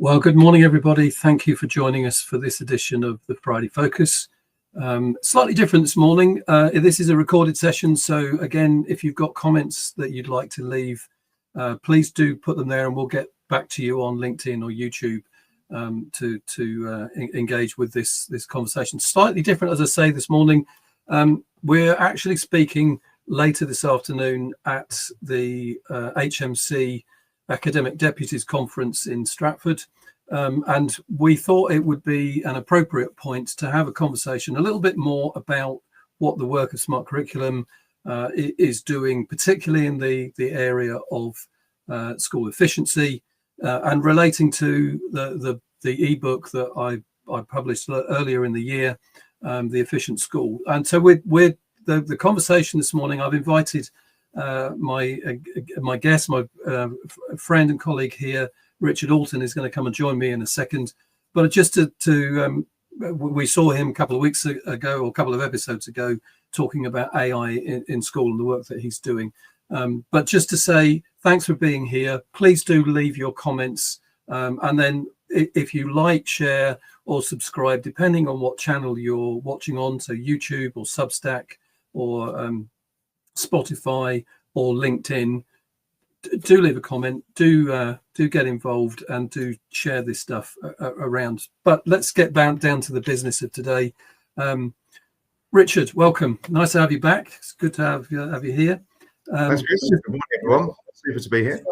Well, good morning, everybody. Thank you for joining us for this edition of the Friday Focus. Slightly different this morning. This is a recorded session. So again, if you've got comments that you'd like to leave, please do put them there and we'll get back to you on LinkedIn or YouTube to engage with this conversation. Slightly different, as I say, this morning. We're actually speaking later this afternoon at the HMC Academic Deputies Conference in Stratford. And we thought it would be an appropriate point to have a conversation a little bit more about what the work of Smart Curriculum is doing, particularly in the area of school efficiency and relating to the ebook that I published earlier in the year, The Efficient School. And so we're the conversation this morning, I've invited my guest, my friend and colleague here, Richard Alton, is going to come and join me in a second. But just we saw him a couple of weeks ago, or a couple of episodes ago, talking about AI in school and the work that he's doing. But just to say thanks for being here. Please do leave your comments, and then if you like, share or subscribe, depending on what channel you're watching on, so YouTube or Substack or Spotify or LinkedIn. Do leave a comment, do get involved, and do share this stuff around. But let's get down to the business of today. Richard, welcome. Nice to have you back. It's good to have you here. Thanks, Chris. Good morning, everyone. Super to be here.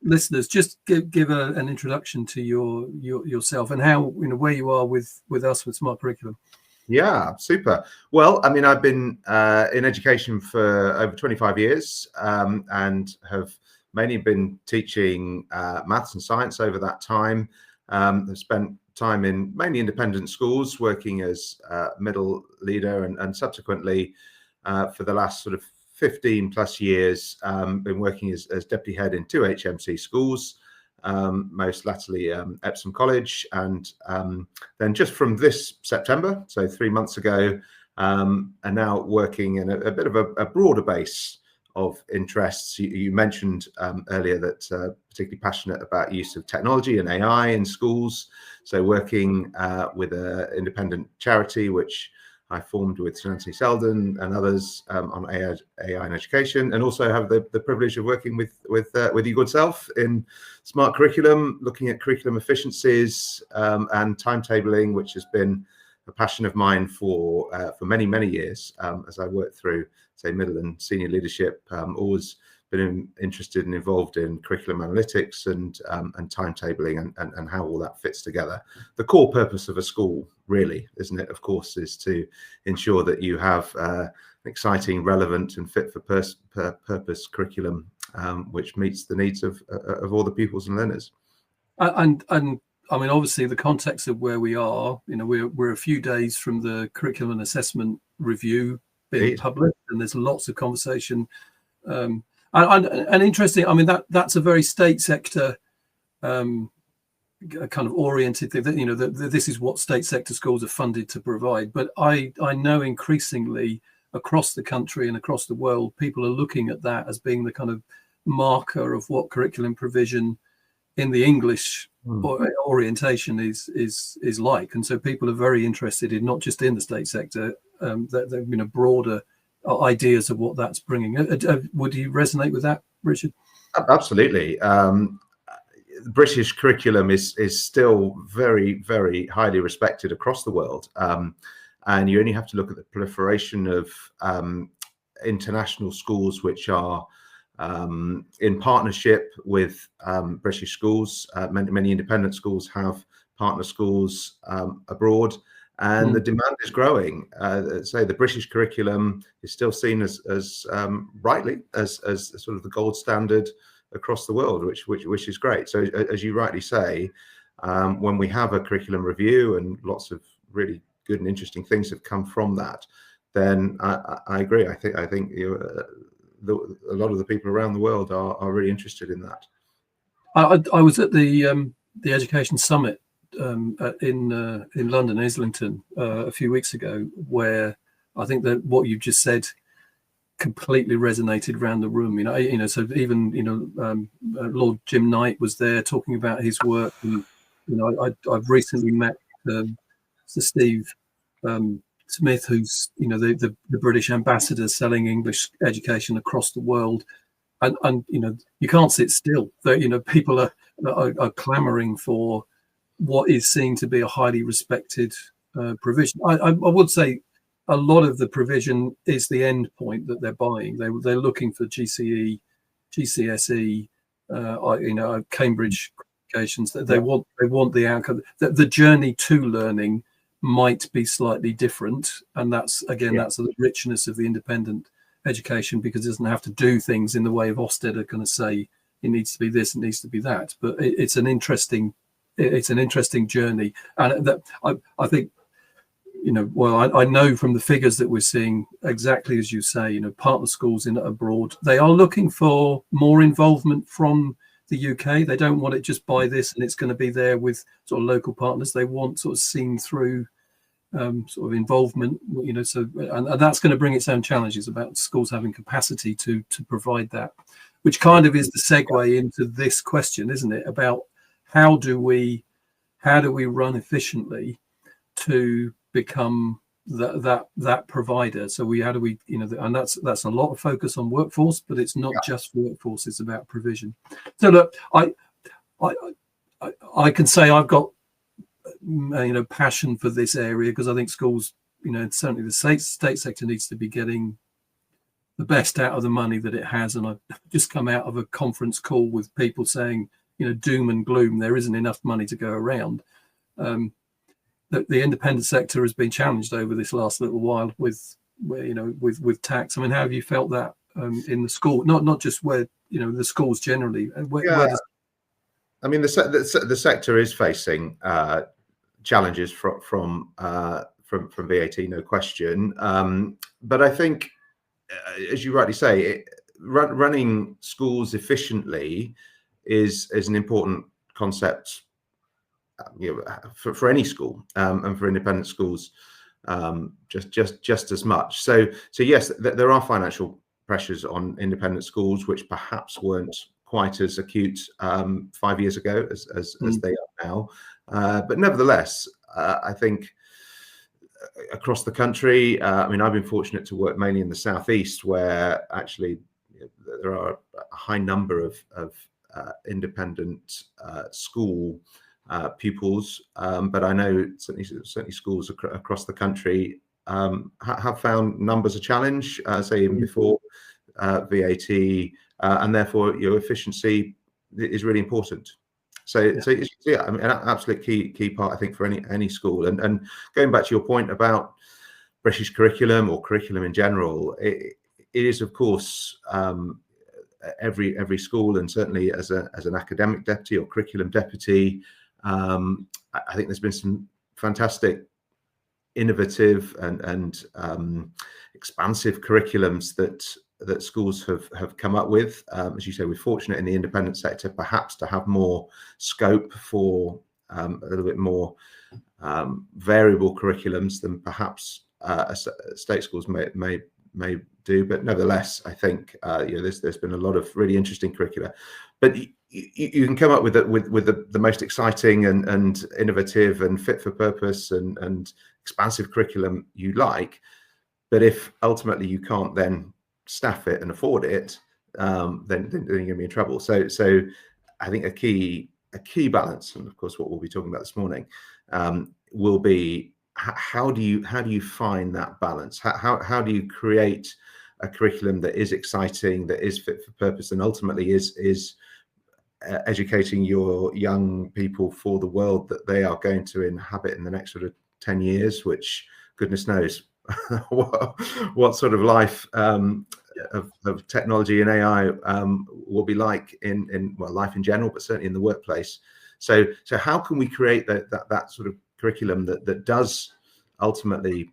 Listeners, just give an introduction to yourself and how, where you are with us with Smart Curriculum. Yeah, super. Well, I mean, I've been in education for over 25 years and have mainly been teaching maths and science over that time. I've spent time in mainly independent schools, working as middle leader and subsequently for the last sort of 15 plus years, been working as deputy head in 2 HMC schools. Most latterly Epsom College, and then just from this September, so 3 months ago, and now working in a bit of a broader base of interests. You mentioned earlier that particularly passionate about use of technology and AI in schools, so working with an independent charity which I formed with Sir Anthony Selden and others on AI in education, and also have the privilege of working with you good self in Smart Curriculum, looking at curriculum efficiencies and timetabling, which has been a passion of mine for many years as I work through, say, middle and senior leadership. Always been interested and involved in curriculum analytics and timetabling and how all that fits together. The core purpose of a school, really, isn't it? Of course, is to ensure that you have an exciting, relevant, and fit for purpose curriculum which meets the needs of all the pupils and learners. And I mean, obviously, the context of where we are, we're a few days from the curriculum and assessment review being published, and there's lots of conversation. And interesting, I mean, that's a very state sector kind of oriented thing, that this is what state sector schools are funded to provide. But I know increasingly across the country and across the world, people are looking at that as being the kind of marker of what curriculum provision in the English orientation is like. And so people are very interested in not just in the state sector, that broader ideas of what that's bringing. Would you resonate with that, Richard? Absolutely. The British curriculum is still very highly respected across the world, and you only have to look at the proliferation of international schools which are in partnership with British schools. Many independent schools have partner schools abroad. And the demand is growing. Say the British curriculum is still seen as rightly as sort of the gold standard across the world, which is great. So as you rightly say, when we have a curriculum review and lots of really good and interesting things have come from that, then I agree. I think a lot of the people around the world are really interested in that. I was at the Education Summit in London, Islington, a few weeks ago, where I think that what you just said completely resonated around the room. So even Lord Jim Knight was there talking about his work, and I've recently met Sir Steve Smith, who's the British ambassador selling English education across the world, and you can't sit still. People are clamoring for what is seen to be a highly respected provision. I would say a lot of the provision is the end point that they're buying. They're looking for GCE, GCSE, Cambridge qualifications. They want the outcome. The journey to learning might be slightly different, and that's the richness of the independent education, because it doesn't have to do things in the way of Ofsted are going to say it needs to be this, it needs to be that. But it's an interesting journey, and that I think I know from the figures that we're seeing, exactly as you say, partner schools in abroad, they are looking for more involvement from the UK. They don't want it just buy this and it's going to be there with sort of local partners. They want sort of seen through sort of involvement, so and that's going to bring its own challenges about schools having capacity to provide that, which kind of is the segue into this question, isn't it, about how do we run efficiently to become that provider. So and that's a lot of focus on workforce, but it's not just workforce, it's about provision. So look, I can say I've got passion for this area, because I think schools, certainly the state sector needs to be getting the best out of the money that it has. And I've just come out of a conference call with people saying, doom and gloom, there isn't enough money to go around. The independent sector has been challenged over this last little while with tax. I mean, how have you felt that in the school? Not just where the schools generally. I mean, the sector is facing challenges from VAT, no question. But I think, as you rightly say, running schools efficiently is an important concept, for any school, and for independent schools, just as much. So yes, there are financial pressures on independent schools, which perhaps weren't quite as acute 5 years ago as they are now. But nevertheless, I think across the country, I've been fortunate to work mainly in the southeast, where actually there are a high number of independent school pupils, but I know certainly schools across the country have found numbers a challenge, say even before VAT, and therefore your efficiency is really important. So an absolute key part, I think, for any school. And going back to your point about British curriculum or curriculum in general, it is, of course, every school, and certainly as an academic deputy or curriculum deputy, I think there's been some fantastic, innovative and expansive curriculums that schools have come up with. As you say, we're fortunate in the independent sector perhaps to have more scope for a little bit more variable curriculums than perhaps state schools may do. But nevertheless, I think there's been a lot of really interesting curricula. But you can come up with the most exciting and innovative and fit for purpose and expansive curriculum you like, but if ultimately you can't then staff it and afford it, then you're going to be in trouble. So I think a key balance, and of course what we'll be talking about this morning, will be how do you find that balance? How do you create a curriculum that is exciting, that is fit for purpose, and ultimately is educating your young people for the world that they are going to inhabit in the next sort of 10 years, which goodness knows what sort of life of technology and AI will be like in life in general, but certainly in the workplace. So how can we create that sort of curriculum that does ultimately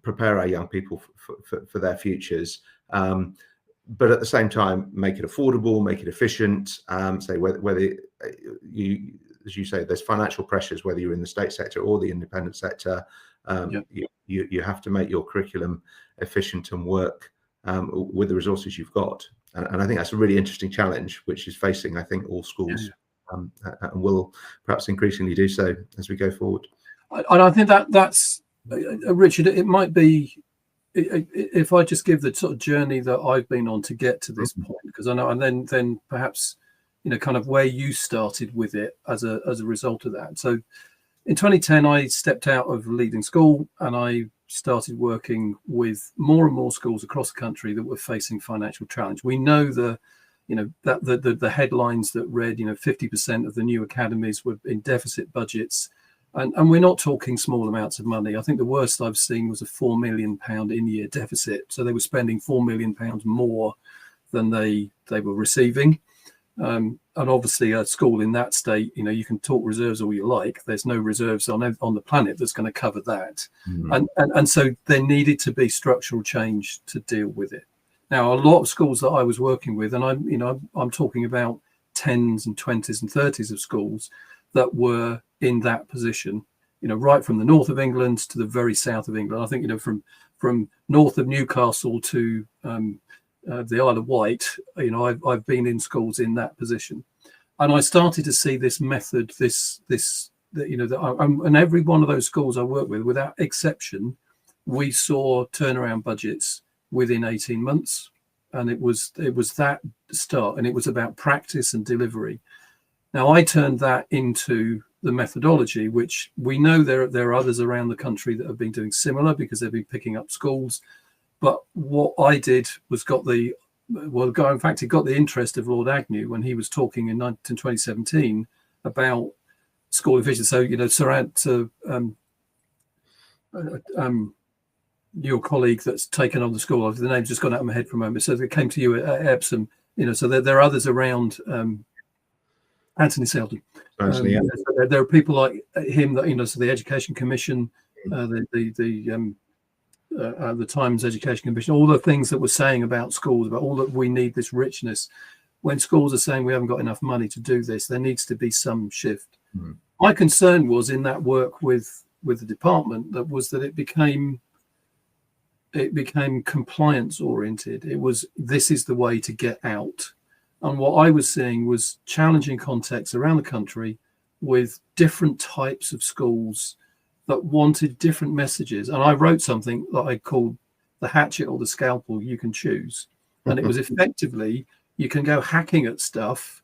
prepare our young people for their futures, but at the same time make it affordable, make it efficient? Say whether you, as you say, there's financial pressures whether you're in the state sector or the independent sector. You have to make your curriculum efficient and work with the resources you've got, and I think that's a really interesting challenge which is facing, I think, all schools. and will perhaps increasingly do so as we go forward. And I think that's Richard. It might be, if I just give the sort of journey that I've been on to get to this point, because I know, and then perhaps, kind of where you started with it as a result of that. So in 2010, I stepped out of leading school and I started working with more and more schools across the country that were facing financial challenge. We know that the headlines that read, 50% of the new academies were in deficit budgets. And we're not talking small amounts of money. I think the worst I've seen was a £4 million in-year deficit. So they were spending £4 million more than they were receiving. And obviously a school in that state, you can talk reserves all you like. There's no reserves on the planet that's going to cover that. And so there needed to be structural change to deal with it. Now, a lot of schools that I was working with, and I'm talking about 10s and 20s and 30s of schools that were in that position, right from the north of England to the very south of England. I think, from north of Newcastle to the Isle of Wight, I've been in schools in that position, and I started to see this method, and every one of those schools I worked with, without exception, we saw turnaround budgets within 18 months, and it was that start, and it was about practice and delivery. Now, I turned that into the methodology, which we know there are others around the country that have been doing similar because they've been picking up schools. But what I did was it got the interest of Lord Agnew when he was talking in 2017 about school efficiency. So, your colleague that's taken on the school, the name's just gone out of my head for a moment. So they came to you at Epsom, so there are others around. Anthony Seldon. Yeah. So there are people like him that, so the Education Commission, the Times Education Commission, all the things that we're saying about schools, about all that we need this richness. When schools are saying we haven't got enough money to do this, there needs to be some shift. My concern was in that work with the department that it became compliance oriented. It was, this is the way to get out. And what I was seeing was challenging contexts around the country with different types of schools that wanted different messages. And I wrote something that I called the hatchet or the scalpel, you can choose. And it was effectively, you can go hacking at stuff,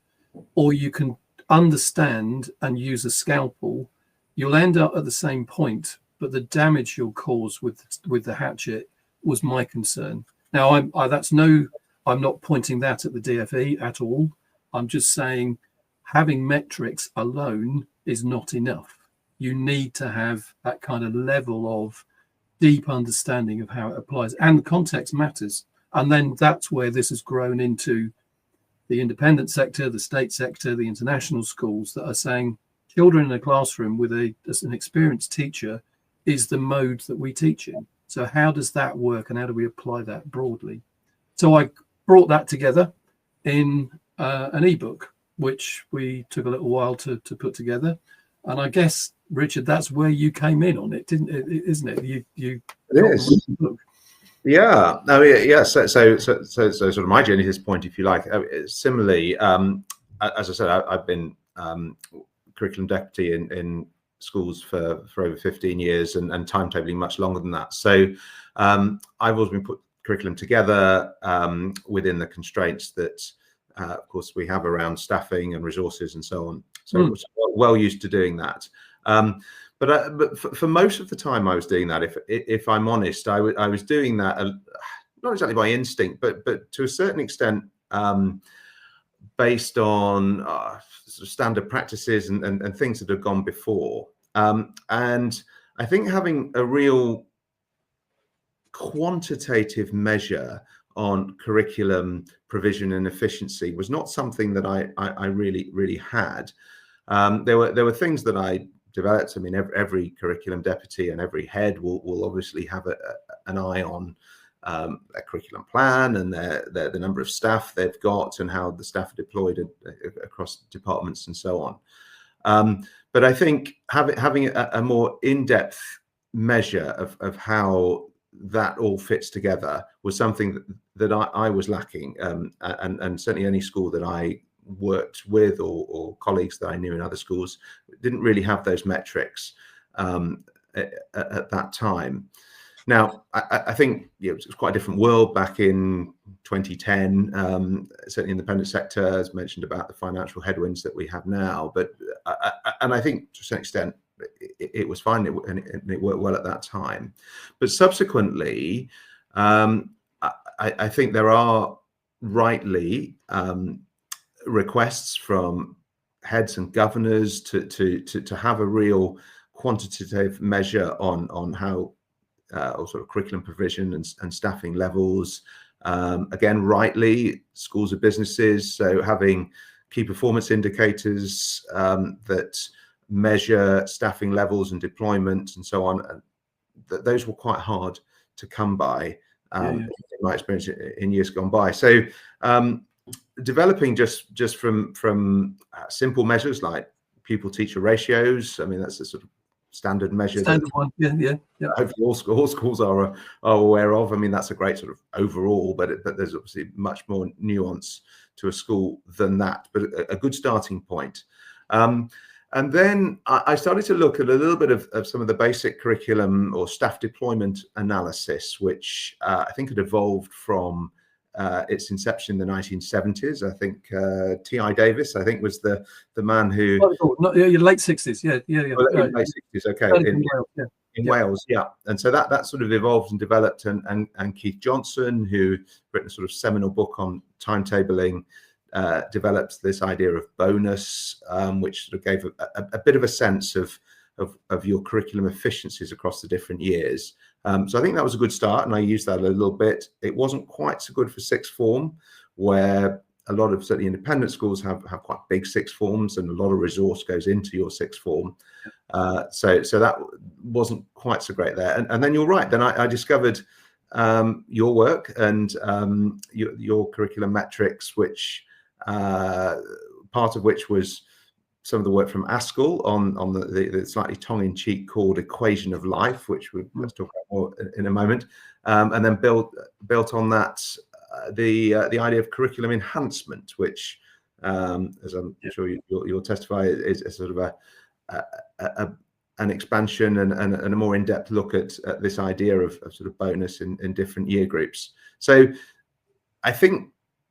or you can understand and use a scalpel. You'll end up at the same point, but the damage you'll cause with the hatchet was my concern. Now, I'm not pointing that at the DFE at all. I'm just saying having metrics alone is not enough. You need to have that kind of level of deep understanding of how it applies, and the context matters. And then that's where this has grown into the independent sector, the state sector, the international schools that are saying children in a classroom with an experienced teacher is the mode that we teach in. So how does that work, and how do we apply that broadly? So I brought that together in an ebook, which we took a little while to put together. And I guess, Richard, that's where you came in on it, isn't it? You it is. Yeah. No. Yeah. So sort of my journey to this point, if you like. Similarly, as I said, I've been curriculum deputy in schools for over 15 years, and timetabling much longer than that. So I've always been put curriculum together within the constraints that, of course, we have around staffing and resources and so on. So I was well used to doing that. But for most of the time I was doing that, if I'm honest, I was doing that not exactly by instinct, but to a certain extent based on sort of standard practices and things that have gone before. And I think having a real quantitative measure on curriculum provision and efficiency was not something that I really had. There were things that I developed. I mean, every curriculum deputy and every head will obviously have an eye on a curriculum plan and the number of staff they've got and how the staff are deployed across departments and so on. But I think having a more in-depth measure of how that all fits together was something that I was lacking, and certainly any school that I worked with or colleagues that I knew in other schools didn't really have those metrics at that time. Now, I think it was quite a different world back in 2010. Certainly in the independent sector, as mentioned about the financial headwinds that we have now. But I think to some extent it was fine and it worked well at that time. But subsequently, I think there are rightly requests from heads and governors to have a real quantitative measure on how or sort of curriculum provision and staffing levels. Again, rightly, schools are businesses, so having key performance indicators that measure staffing levels and deployment and so on, those were quite hard to come by in my experience in years gone by. So developing just from simple measures like pupil-teacher ratios, I mean, that's a sort of standard measure. Standard one, yeah. Hopefully all schools are aware of. I mean, that's a great sort of overall, but there's obviously much more nuance to a school than that, but a good starting point. And then I started to look at a little bit of some of the basic curriculum or staff deployment analysis, which I think had evolved from its inception in the 1970s. I think T.I. Davis, I think, was the man who... your late 60s, yeah. Well, late 60s, okay. In Wales, yeah. And so that sort of evolved and developed, and Keith Johnson, who written a sort of seminal book on timetabling, developed this idea of bonus, which sort of gave a bit of a sense of your curriculum efficiencies across the different years. So I think that was a good start, and I used that a little bit. It wasn't quite so good for sixth form, where a lot of certainly independent schools have quite big sixth forms, and a lot of resource goes into your sixth form. So that wasn't quite so great there. And then you're right. Then I discovered your work and your curriculum metrics, which part of which was some of the work from Askell on the slightly tongue-in-cheek called Equation of Life, which let's talk about more in a moment, and then built on that the idea of curriculum enhancement, which, as I'm sure you'll testify, is sort of an expansion and a more in-depth look at this idea of sort of bonus in different year groups. So I think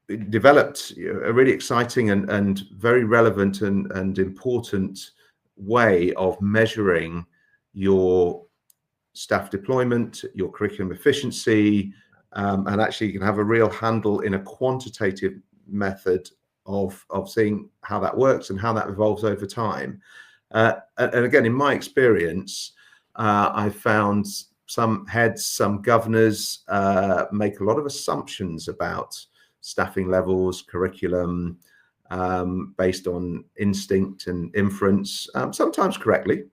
it developed a really exciting and very relevant and important way of measuring your staff deployment, your curriculum efficiency, and actually you can have a real handle in a quantitative method of seeing how that works and how that evolves over time. And again, in my experience, I found some heads, some governors make a lot of assumptions about staffing levels, curriculum, based on instinct and inference, sometimes correctly,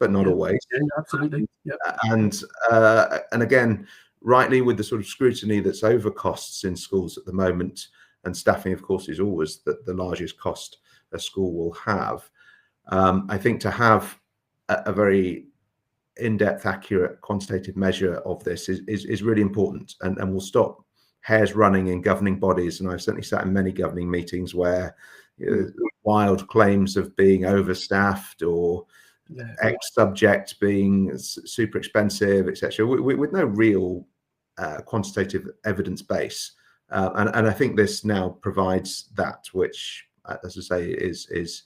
but not always. Yeah, absolutely. Yeah. And again, rightly, with the sort of scrutiny that's over costs in schools at the moment, and staffing, of course, is always the largest cost a school will have. I think to have a very in-depth, accurate, quantitative measure of this is really important, and will stop hairs running in governing bodies. And I've certainly sat in many governing meetings where wild claims of being overstaffed or X subject being super expensive, etc., with no real quantitative evidence base. And I think this now provides that, which, as I say, is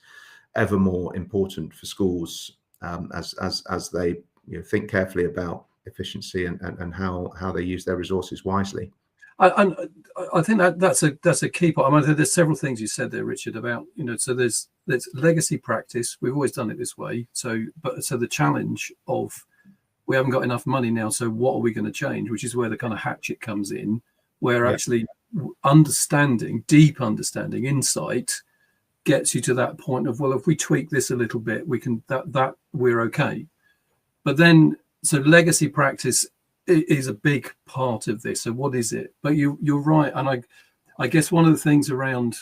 ever more important for schools as they think carefully about efficiency and how they use their resources wisely. I think that's a key part. I mean, there's several things you said there, Richard, about so there's legacy practice. We've always done it this way. So the challenge of we haven't got enough money now. So what are we going to change? Which is where the kind of hatchet comes in, where actually deep understanding, insight gets you to that point of, well, if we tweak this a little bit, we can that we're okay. But then so legacy practice is a big part of this. So what is it? But you're right, and I guess one of the things around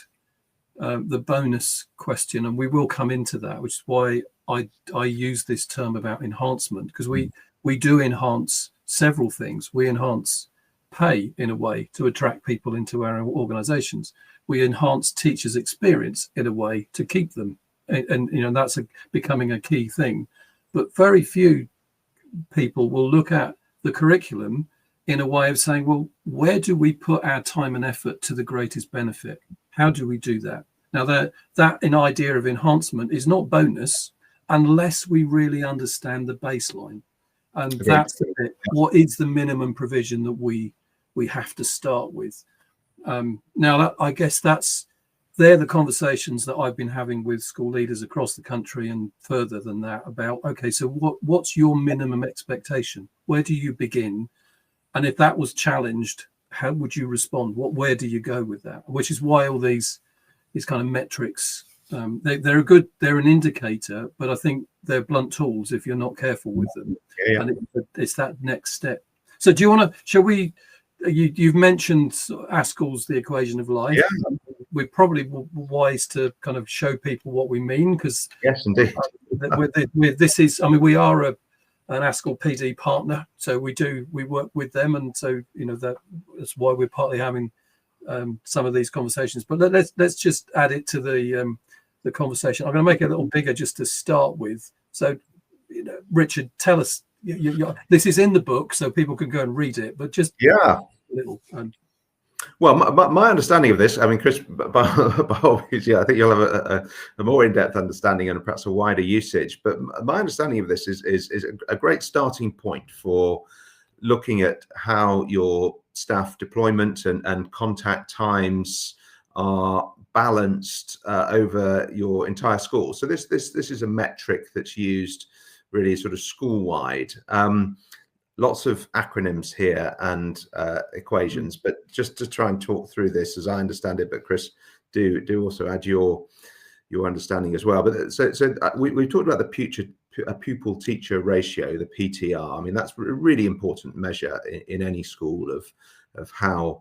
the bonus question, and we will come into that, which is why I use this term about enhancement, because we do enhance several things. We enhance pay in a way to attract people into our organizations. We enhance teachers' experience in a way to keep them. And that's becoming a key thing. But very few people will look at the curriculum in a way of saying, well, where do we put our time and effort to the greatest benefit? How do we do that? Now, that an idea of enhancement is not bonus unless we really understand the baseline. And that's the bit. What is the minimum provision that we have to start with? Now, I guess they're the conversations that I've been having with school leaders across the country and further than that about, okay, so what's your minimum expectation? Where do you begin? And if that was challenged, how would you respond? Where do you go with that? Which is why all these kind of metrics, they're an indicator, but I think they're blunt tools if you're not careful with them. Yeah. And it's that next step. So do you want to, shall we, you've mentioned Askell's The Equation of Life. Yeah. We're probably wise to kind of show people what we mean, because yes, indeed. This is, I mean, we are an Askell PD partner, so we work with them, and so that's why we're partly having some of these conversations. But let's just add it to the conversation. I'm going to make it a little bigger just to start with. So, Richard, tell us. This is in the book, so people can go and read it. But just a little. Well, my understanding of this, I mean, Chris, obviously, I think you'll have a more in-depth understanding and perhaps a wider usage. But my understanding of this is a great starting point for looking at how your staff deployment and contact times are balanced over your entire school. So this is a metric that's used really sort of school-wide. Lots of acronyms here and equations, but just to try and talk through this as I understand it, but Chris, do also add your understanding as well. But so we've talked about the pupil-teacher ratio, the PTR. I mean, that's a really important measure in any school of how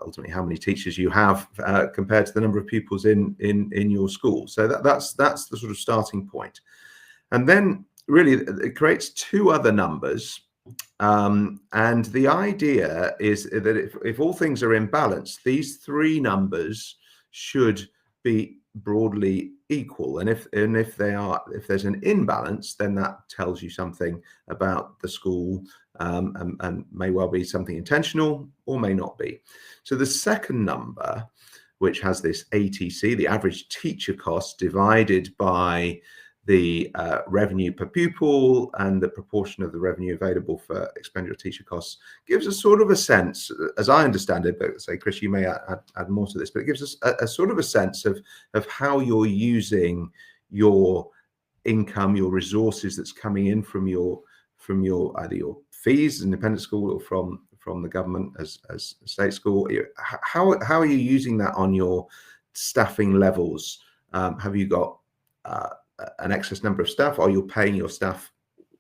ultimately how many teachers you have compared to the number of pupils in your school. So that's the sort of starting point. And then really it creates two other numbers. And the idea is that if all things are in balance, these three numbers should be broadly equal. And if there's an imbalance, then that tells you something about the school, and may well be something intentional or may not be. So the second number, which has this ATC, the average teacher cost, divided by the revenue per pupil and the proportion of the revenue available for expenditure teacher costs, gives us sort of a sense, as I understand it, but say, Chris, you may add more to this, but it gives us a sort of a sense of how you're using your income, your resources that's coming in from your either your fees as an independent school or from the government as a state school. How are you using that on your staffing levels? Have you got an excess number of staff? Are you paying your staff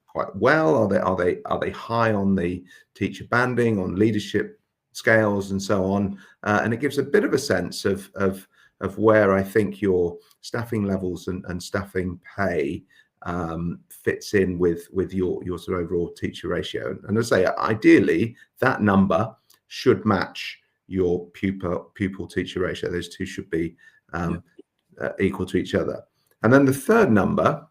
quite well? Are they high on the teacher banding, on leadership scales, and so on? And it gives a bit of a sense of where I think your staffing levels and staffing pay fits in with your sort of overall teacher ratio. And as I say, ideally that number should match your pupil teacher ratio. Those two should be equal to each other. And then the third number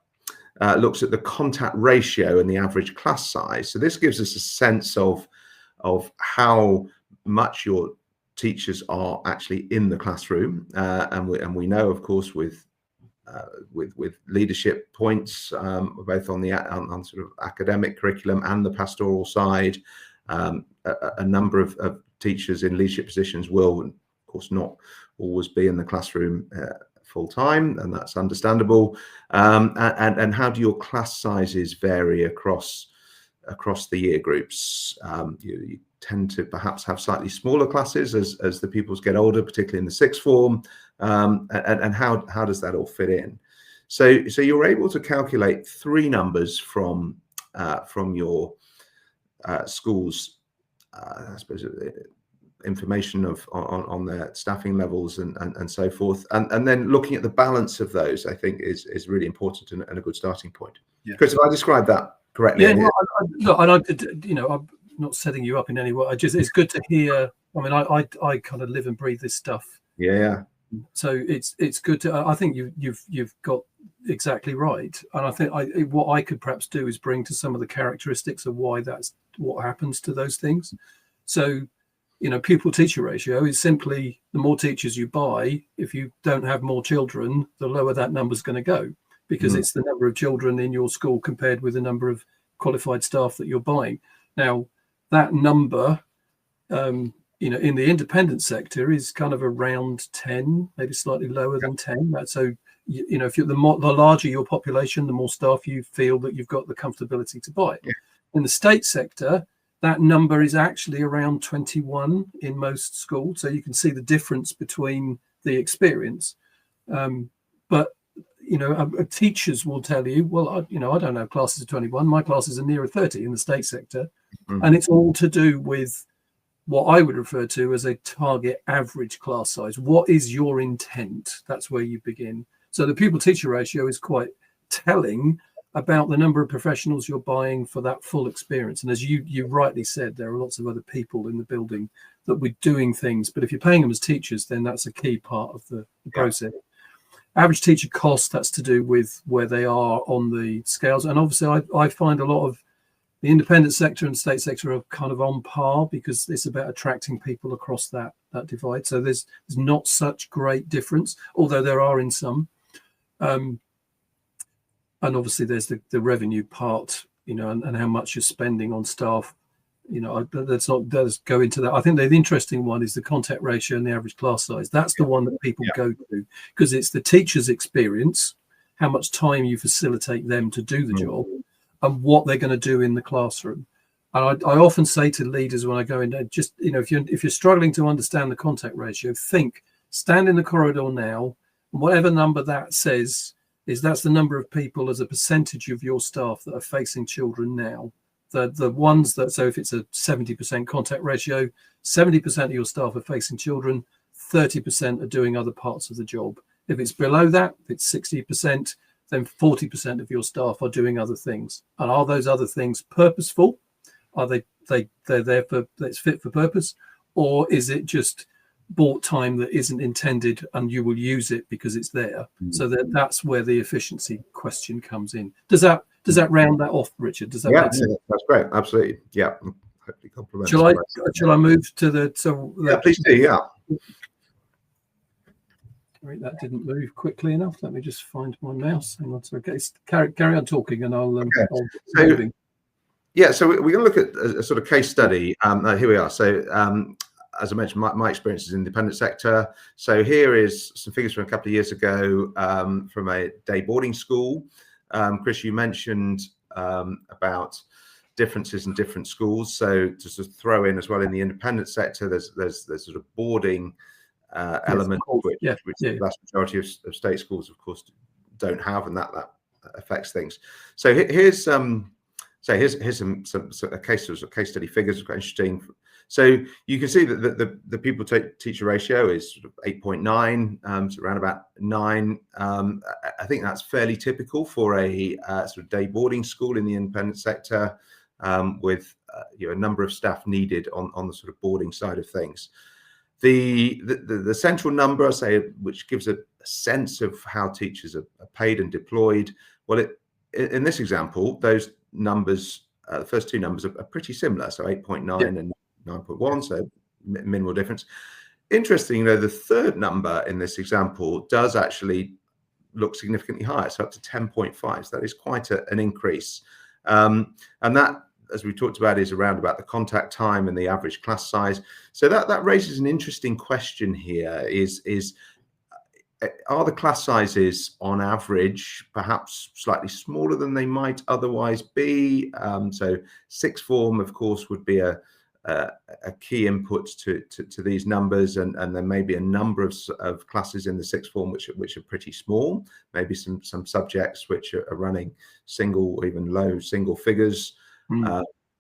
looks at the contact ratio and the average class size. So this gives us a sense of how much your teachers are actually in the classroom, and we know, of course, with leadership points, both on sort of academic curriculum and the pastoral side, a number of teachers in leadership positions will, of course, not always be in the classroom full time, and that's understandable. And how do your class sizes vary across the year groups? You tend to perhaps have slightly smaller classes as the pupils get older, particularly in the sixth form. And how does that all fit in? So you're able to calculate three numbers from your school's, I suppose, information on their staffing levels and so forth, and then looking at the balance of those, I think is really important and a good starting point. Chris, if I described that correctly? Yeah, no, not setting you up in any way. It's good to hear. I mean, I kind of live and breathe this stuff. Yeah. So it's good to. I think you've got exactly right, and I think what I could perhaps do is bring to some of the characteristics of why that's what happens to those things. So, pupil teacher ratio is simply the more teachers you buy. If you don't have more children, the lower that number's going to go, because it's the number of children in your school compared with the number of qualified staff that you're buying. Now, that number, in the independent sector is kind of around 10, maybe slightly lower than 10. So, if you're the larger your population, the more staff you feel that you've got the comfortability to buy. Yeah. In the state sector, that number is actually around 21 in most schools. So you can see the difference between the experience. But teachers will tell you, well, I don't have classes of 21. My classes are nearer 30 in the state sector. And it's all to do with what I would refer to as a target average class size. What is your intent? That's where you begin. So the pupil teacher ratio is quite telling about the number of professionals you're buying for that full experience. And as you rightly said, there are lots of other people in the building that we're doing things. But if you're paying them as teachers, then that's a key part of the process. Average teacher cost, that's to do with where they are on the scales. And obviously, I find a lot of the independent sector and state sector are kind of on par, because it's about attracting people across that divide. So there's not such great difference, although there are in some. And obviously there's the revenue part, and how much you're spending on staff. Let's go into that. I think the interesting one is the contact ratio and the average class size. That's the one that people go to, because it's the teacher's experience, how much time you facilitate them to do the job, and what they're going to do in the classroom. And I often say to leaders when I go in there, just, if you're struggling to understand the contact ratio, stand in the corridor now, and whatever number that says, that's the number of people as a percentage of your staff that are facing children now. The ones that, so if it's a 70% contact ratio, 70% of your staff are facing children, 30% are doing other parts of the job. If it's below that, if it's 60%, then 40% of your staff are doing other things. And are those other things purposeful? Are they're there for, it's fit for purpose? Or is it just bought time that isn't intended, and you will use it because it's there? So that's where the efficiency question comes in. Does that round that off, Richard? Does that make sense? That's great. Absolutely. Yeah. Hopefully compliments. Shall I move to the please do. Yeah. That didn't move quickly enough. Let me just find my mouse. Hang on. So carry on talking, and I'll moving. Yeah, so we're going to look at a sort of case study. Here we are. So as I mentioned, my experience is in the independent sector. So here is some figures from a couple of years ago from a day boarding school. Chris, you mentioned about differences in different schools. So to sort of throw in as well, in the independent sector, there's sort of boarding element, which the vast majority of state schools, of course, don't have, and that affects things. So here's some case study figures, quite interesting. So you can see that the pupil teacher ratio is sort of 8.9, so around about 9. I think that's fairly typical for a sort of day boarding school in the independent sector, with a number of staff needed on the sort of boarding side of things. The central number, say, which gives a sense of how teachers are paid and deployed. Well, in this example, those numbers, the first two numbers are pretty similar, so 8.9 and 9.1, so minimal difference. Interesting, the third number in this example does actually look significantly higher, so up to 10.5. So that is quite an increase. And that, as we talked about, is around about the contact time and the average class size. So that raises an interesting question here, are the class sizes on average perhaps slightly smaller than they might otherwise be? So sixth form, of course, would be a key input to these numbers, and there may be a number of classes in the sixth form which are pretty small, maybe some subjects which are running single or even low single figures. And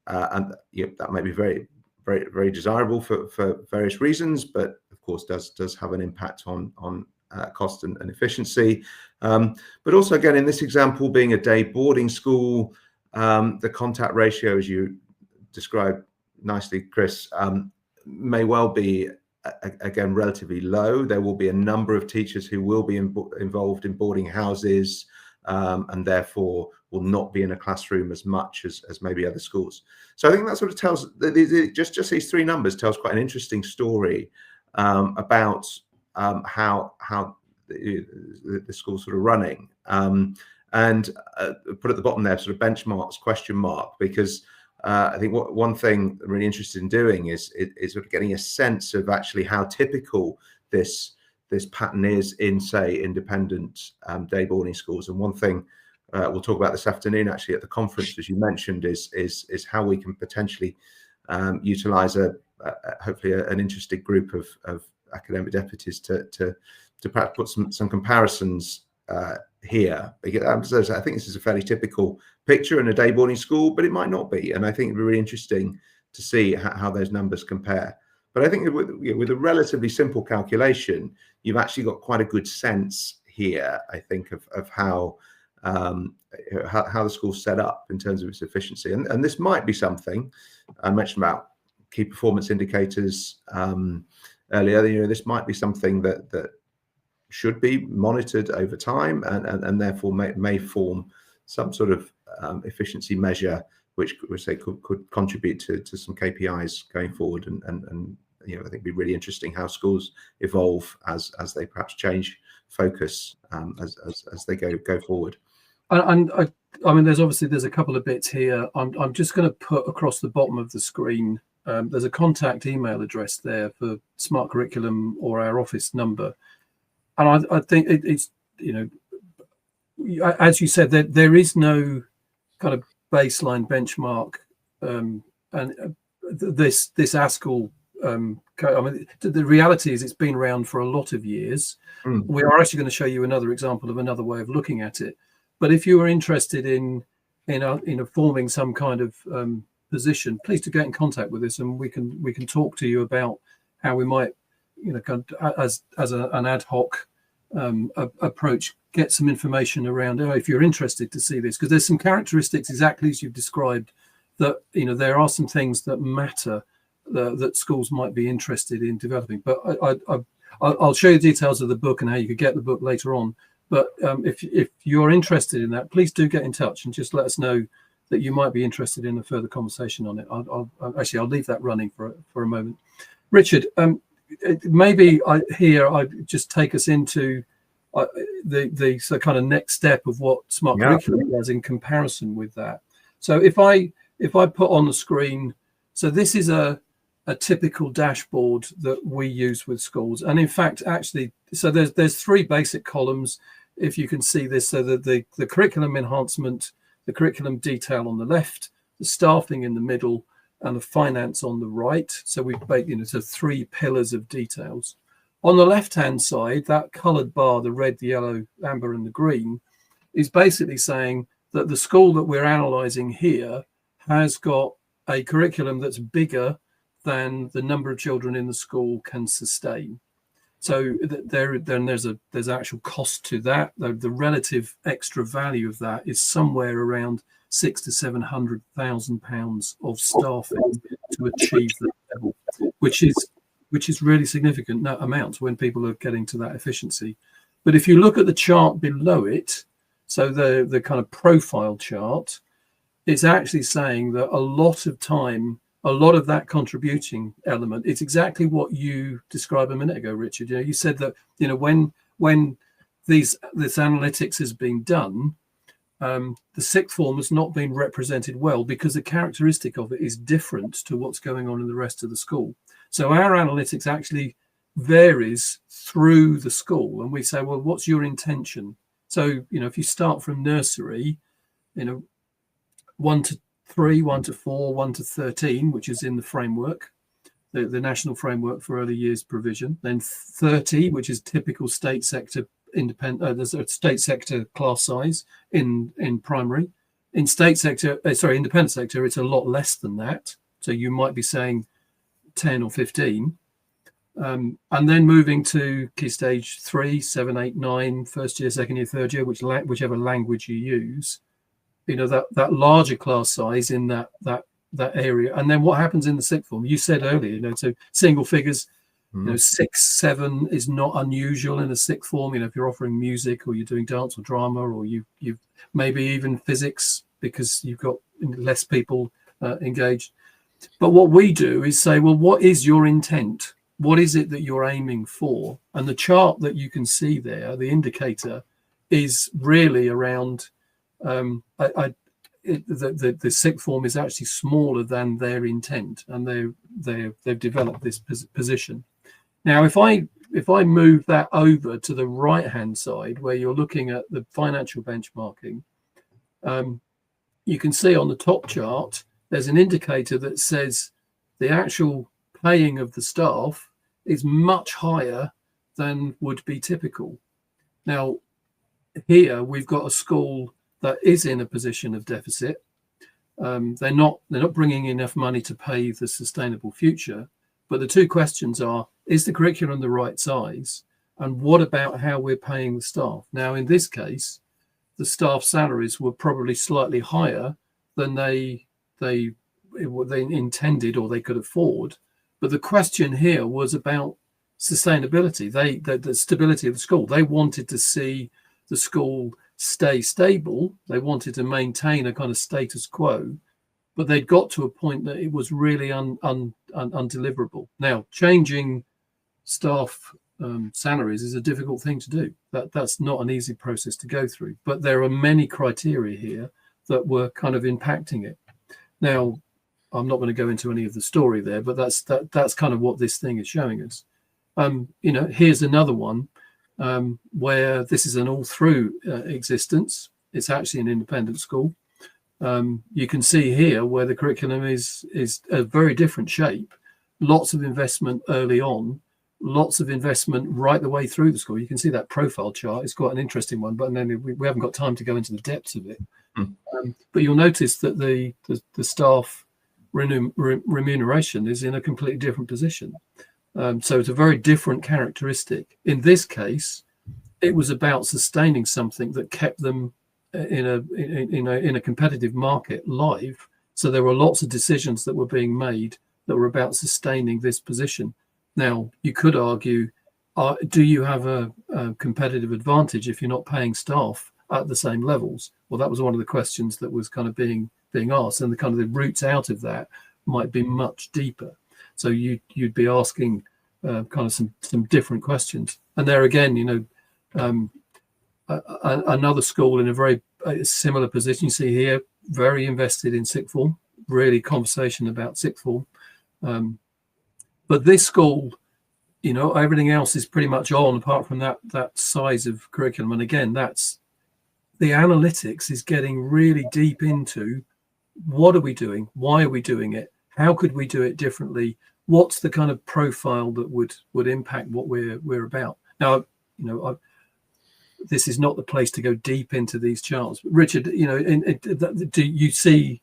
that may be very, very, very desirable for various reasons, but of course does have an impact on cost and efficiency. But also, again, in this example, being a day boarding school, the contact ratio, as you described, nicely, Chris, may well be again relatively low. There will be a number of teachers who will be involved in boarding houses, and therefore will not be in a classroom as much as maybe other schools. So I think that sort of tells, just these three numbers tells quite an interesting story about how the school's sort of running. And put at the bottom there sort of benchmarks question mark, because I think one thing I'm really interested in doing is sort of getting a sense of actually how typical this pattern is in, say, independent day boarding schools. And one thing we'll talk about this afternoon, actually, at the conference, as you mentioned, is how we can potentially utilize hopefully an interested group of academic deputies to perhaps put some comparisons here. Because I think this is a fairly typical picture in a day boarding school, but it might not be. And I think it'd be really interesting to see how those numbers compare. But I think with a relatively simple calculation, you've actually got quite a good sense here, I think, of how the school's set up in terms of its efficiency. And this might be something I mentioned about key performance indicators earlier. This might be something that should be monitored over time, and therefore may form some sort of efficiency measure, which say could contribute to some KPIs going forward. And I think it'd be really interesting how schools evolve as they perhaps change focus as they go forward. And I mean, there's a couple of bits here. I'm just going to put across the bottom of the screen. There's a contact email address there for Smart Curriculum or our office number. And I think it's, as you said, there is no kind of baseline benchmark, and this ASCL. I mean, the reality is it's been around for a lot of years. We are actually going to show you another example of another way of looking at it. But if you are interested in forming some kind of position, please do get in contact with us, and we can talk to you about how we might, kind of, as an ad hoc approach, get some information around if you're interested to see this, because there's some characteristics exactly as you've described that there are some things that matter that schools might be interested in developing. But I'll show you details of the book and how you could get the book later on. But if you're interested in that, please do get in touch and just let us know that you might be interested in a further conversation on it. I'll leave that running for a moment. Richard, maybe I just take us into the kind of next step of what Smart Curriculum does in comparison with that. So if I put on the screen, so this is a typical dashboard that we use with schools, and in fact, actually, so there's three basic columns, if you can see this. So the curriculum enhancement, the curriculum detail on the left, the staffing in the middle, and the finance on the right. So we've so three pillars of details. On the left-hand side, that coloured bar, the red, the yellow, amber, and the green, is basically saying that the school that we're analysing here has got a curriculum that's bigger than the number of children in the school can sustain. So there's actual cost to that. The relative extra value of that is somewhere around £600,000 to £700,000 of staffing to achieve that level, which is really significant amounts when people are getting to that efficiency. But if you look at the chart below it, so the kind of profile chart, it's actually saying that a lot of time, a lot of that contributing element, it's exactly what you described a minute ago, Richard. You said that when this analytics has been done, the sixth form has not been represented well because the characteristic of it is different to what's going on in the rest of the school. So our analytics actually varies through the school, and we say, well, what's your intention? So if you start from nursery, 1 to 3, 1 to 4, 1 to 13, which is in the framework, the national framework for early years provision. Then 30, which is typical state sector independent, there's a state sector class size in primary. In independent sector, it's a lot less than that. So you might be saying 10 or 15. And then moving to key stage 3, 7, 8, 9, first year, second year, third year, whichever language you use. That larger class size in that that area. And then what happens in the sixth form? You said earlier, so single figures, 6, 7 is not unusual in a sixth form. If you're offering music or you're doing dance or drama, or you maybe even physics, because you've got less people engaged. But what we do is say, well, what is your intent? What is it that you're aiming for? And the chart that you can see there, the indicator, is really around the sixth form is actually smaller than their intent, and they've developed this position. Now, if I move that over to the right hand side, where you're looking at the financial benchmarking, you can see on the top chart there's an indicator that says the actual paying of the staff is much higher than would be typical. Now, here we've got a school that is in a position of deficit. They're not bringing enough money to pay the sustainable future. But the two questions are: is the curriculum the right size? And what about how we're paying the staff? Now, in this case, the staff salaries were probably slightly higher than they intended or they could afford. But the question here was about sustainability. The stability of the school. They wanted to see the school stay stable. They wanted to maintain a kind of status quo, but they'd got to a point that it was really undeliverable. Now, changing staff salaries is a difficult thing to do. That's not an easy process to go through, but there are many criteria here that were kind of impacting it. Now, I'm not going to go into any of the story there, but that's kind of what this thing is showing us. Here's another one where this is an all-through existence. It's actually an independent school. You can see here where the curriculum is a very different shape. Lots of investment early on, lots of investment right the way through the school. You can see that profile chart. It's quite an interesting one, but then we haven't got time to go into the depths of it. But you'll notice that the staff remuneration is in a completely different position. So it's a very different characteristic. In this case, it was about sustaining something that kept them in a competitive market live. So there were lots of decisions that were being made that were about sustaining this position. Now, you could argue, do you have a competitive advantage if you're not paying staff at the same levels? Well, that was one of the questions that was kind of being asked, and the kind of the roots out of that might be much deeper. So you'd be asking kind of some different questions. And there again, another school in a very similar position. You see here, very invested in sixth form, really conversation about sixth form. But this school, everything else is pretty much on, apart from that size of curriculum. And again, that's the analytics is getting really deep into what are we doing? Why are we doing it? How could we do it differently? What's the kind of profile that would impact what we're about? Now, this is not the place to go deep into these charts. But Richard, do you see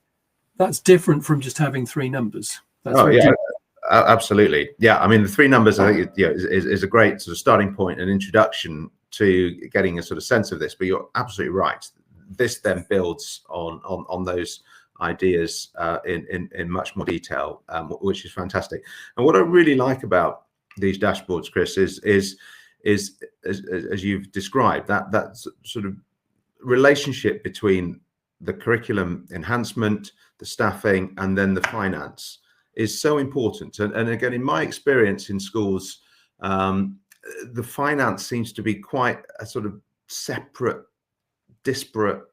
that's different from just having three numbers? Absolutely. Yeah, I mean, the three numbers, I think, is a great sort of starting point and introduction to getting a sort of sense of this. But you're absolutely right. This then builds on those ideas in much more detail, which is fantastic. And what I really like about these dashboards, Chris, is as you've described, that sort of relationship between the curriculum enhancement, the staffing, and then the finance is so important. And again, in my experience in schools, the finance seems to be quite a sort of separate, disparate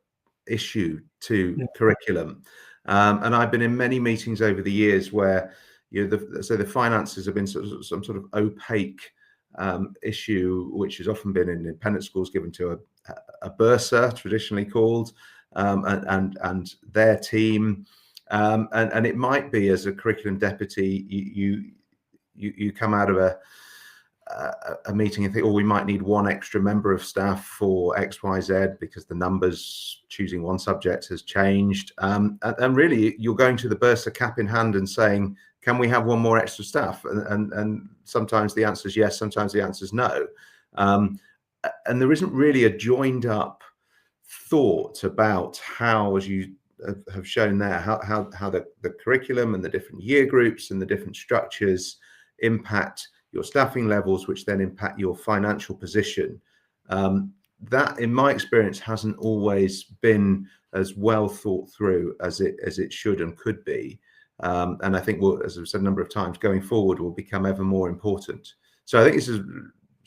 issue to curriculum. And I've been in many meetings over the years where the finances have been some sort of opaque issue, which has often been in independent schools given to a bursar, traditionally called, and their team. And it might be, as a curriculum deputy, you come out of a meeting and think, we might need one extra member of staff for XYZ because the numbers choosing one subject has changed. And really, you're going to the bursar cap in hand and saying, can we have one more extra staff? And sometimes the answer is yes, sometimes the answer is no. And there isn't really a joined up thought about how, as you have shown there how the curriculum and the different year groups and the different structures impact your staffing levels, which then impact your financial position. That, in my experience, hasn't always been as well thought through as it should and could be. And I think, as I've said a number of times, going forward will become ever more important. So I think this is,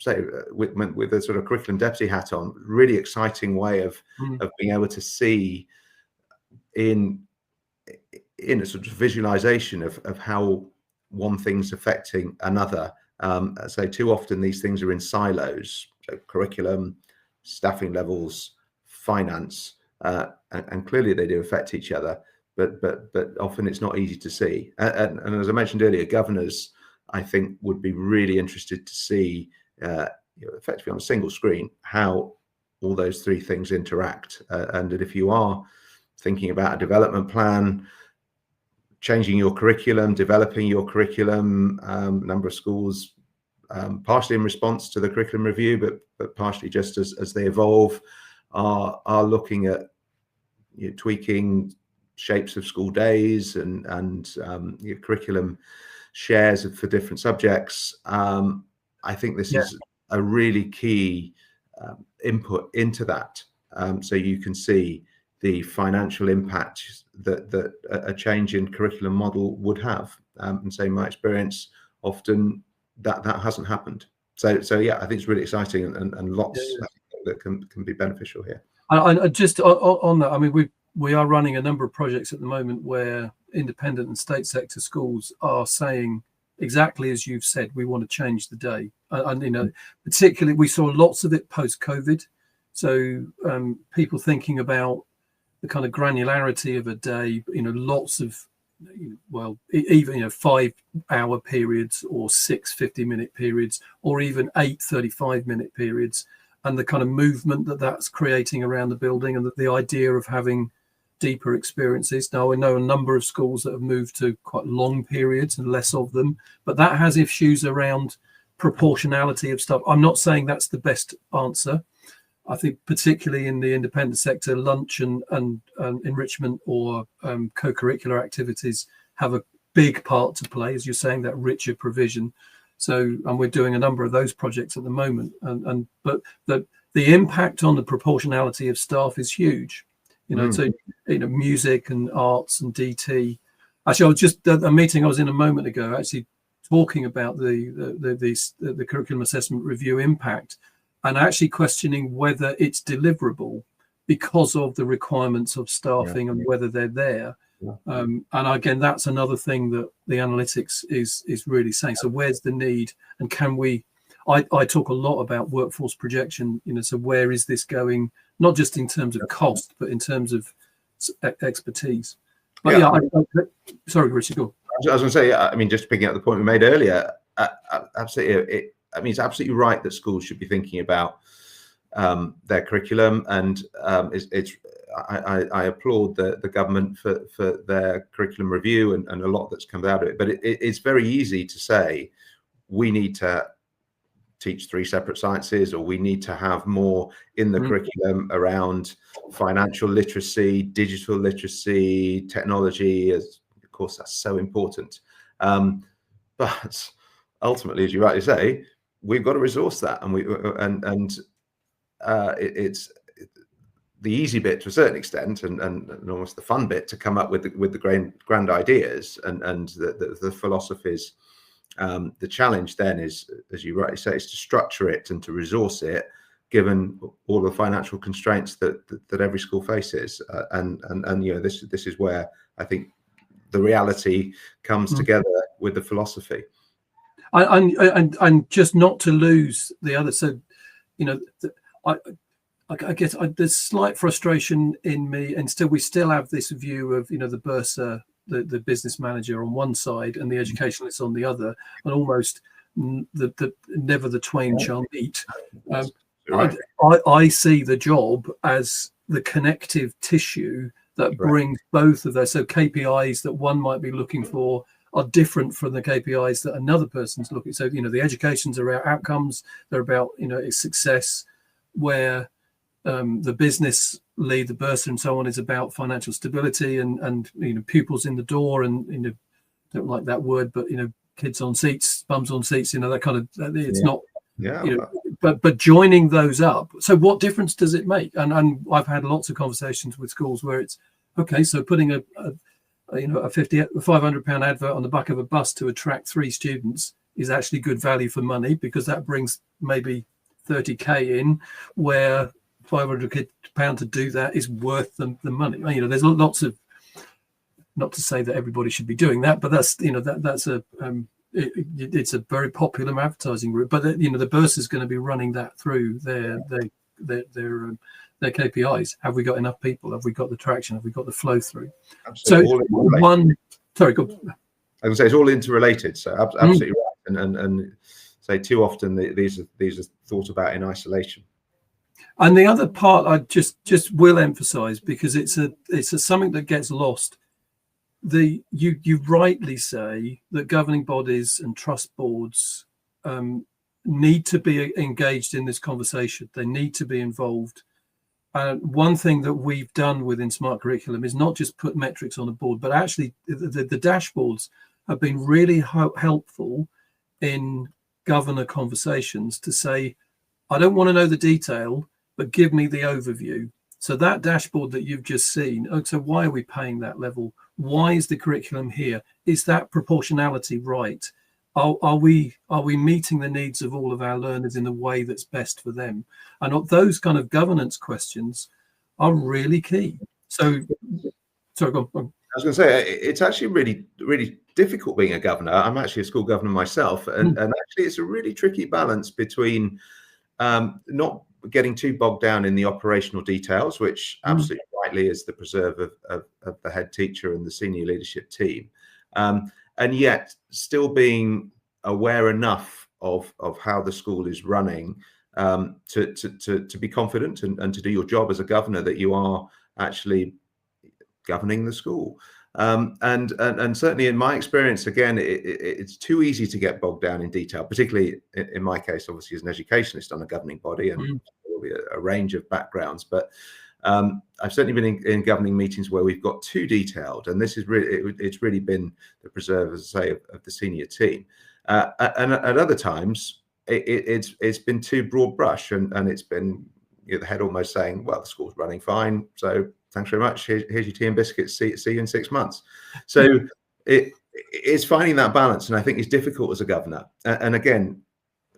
say, with a sort of curriculum deputy hat on, really exciting way of being able to see in a sort of visualization of how one thing's affecting another. So too often these things are in silos, so curriculum, staffing levels, finance, and clearly they do affect each other, but often it's not easy to see. And as I mentioned earlier, governors, I think, would be really interested to see, effectively on a single screen, how all those three things interact. And that if you are thinking about a development plan, changing your curriculum, developing your curriculum, number of schools, partially in response to the curriculum review, but partially just as they evolve, are looking at tweaking shapes of school days and curriculum shares for different subjects. I think this is a really key input into that, so you can see the financial impact that a change in curriculum model would have. And so in my experience, often that hasn't happened. So yeah, I think it's really exciting and lots that can be beneficial here. I just on that, I mean, we are running a number of projects at the moment where independent and state sector schools are saying exactly as you've said, we want to change the day. And particularly we saw lots of it post-COVID. So people thinking about the kind of granularity of a day, lots of, even 5-hour periods or 6 50-minute periods, or even 8 35-minute periods, and the kind of movement that's creating around the building, and the idea of having deeper experiences. Now, I know a number of schools that have moved to quite long periods and less of them, but that has issues around proportionality of stuff. I'm not saying that's the best answer. I think particularly in the independent sector, lunch and enrichment or co-curricular activities have a big part to play, as you're saying, that richer provision. So, and we're doing a number of those projects at the moment. But the impact on the proportionality of staff is huge. So music and arts and DT. Actually, I was just at a meeting I was in a moment ago, actually talking about the curriculum assessment review impact, and actually questioning whether it's deliverable because of the requirements of staffing and whether they're there. And again, that's another thing that the analytics is really saying. So where's the need, and can we? I talk a lot about workforce projection. So where is this going? Not just in terms of cost, but in terms of expertise. But sorry, Richard, go. I was going to say, I mean, just picking up the point we made earlier, absolutely. It's absolutely right that schools should be thinking about their curriculum, and I applaud the government for their curriculum review and a lot that's come out of it. But it's very easy to say we need to teach 3 separate sciences, or we need to have more in the curriculum around financial literacy, digital literacy, technology. As of course, that's so important. But ultimately, as you rightly say, we've got to resource that, and it's the easy bit to a certain extent, and almost the fun bit to come up with the grand ideas and the philosophies. The challenge then is, as you rightly say, is to structure it and to resource it, given all the financial constraints that every school faces. And this is where I think the reality comes together with the philosophy. And just not to lose the other. So, I guess there's slight frustration in me, and we still have this view of the bursar, the business manager on one side and the educationalists on the other, and almost never the twain shall meet. I see the job as the connective tissue that brings both of those. So KPIs that one might be looking for are different from the KPIs that another person's looking. So the educations are about outcomes, they're about its success, where the business lead, the bursar and so on, is about financial stability and pupils in the door, and don't like that word, but kids on seats, bums on seats, that kind of, it's not, but joining those up. So what difference does it make? And I've had lots of conversations with schools where it's okay, so putting a £500 advert on the back of a bus to attract 3 students is actually good value for money, because that brings maybe 30k in, where £500 to do that is worth the money. There's lots of, not to say that everybody should be doing that, but that's that's a it's a very popular advertising route. But the bursar is going to be running that through their KPIs. Have we got enough people? Have we got the traction? Have we got the flow through? Absolutely. Sorry, go on. I would say it's all interrelated. So absolutely right. And say too often these are thought about in isolation. And the other part I just will emphasize, because it's something that gets lost. You rightly say that governing bodies and trust boards need to be engaged in this conversation. They need to be involved. One thing that we've done within Smart Curriculum is not just put metrics on a board, but actually the dashboards have been really helpful in governor conversations to say, I don't want to know the detail, but give me the overview. So that dashboard that you've just seen, so why are we paying that level? Why is the curriculum here? Is that proportionality right? Are we meeting the needs of all of our learners in the way that's best for them? And those kind of governance questions are really key. So, sorry, go on. I was going to say, it's actually really, really difficult being a governor. I'm actually a school governor myself, and actually it's a really tricky balance between not getting too bogged down in the operational details, which absolutely rightly is the preserve of the head teacher and the senior leadership team, and yet still being aware enough of how the school is running to be confident and to do your job as a governor, that you are actually governing the school. And certainly in my experience, again, it's too easy to get bogged down in detail, particularly in my case, obviously as an educationist on a governing body, and there will be a range of backgrounds. But I've certainly been in governing meetings where we've got too detailed, and this is really, it's really been the preserve, as I say, of the senior team. And at other times, it's been too broad brush, and it's been the head almost saying, well, the school's running fine, so thanks very much. Here's your tea and biscuits. See you in 6 months. So it's finding that balance, and I think it's difficult as a governor. And again,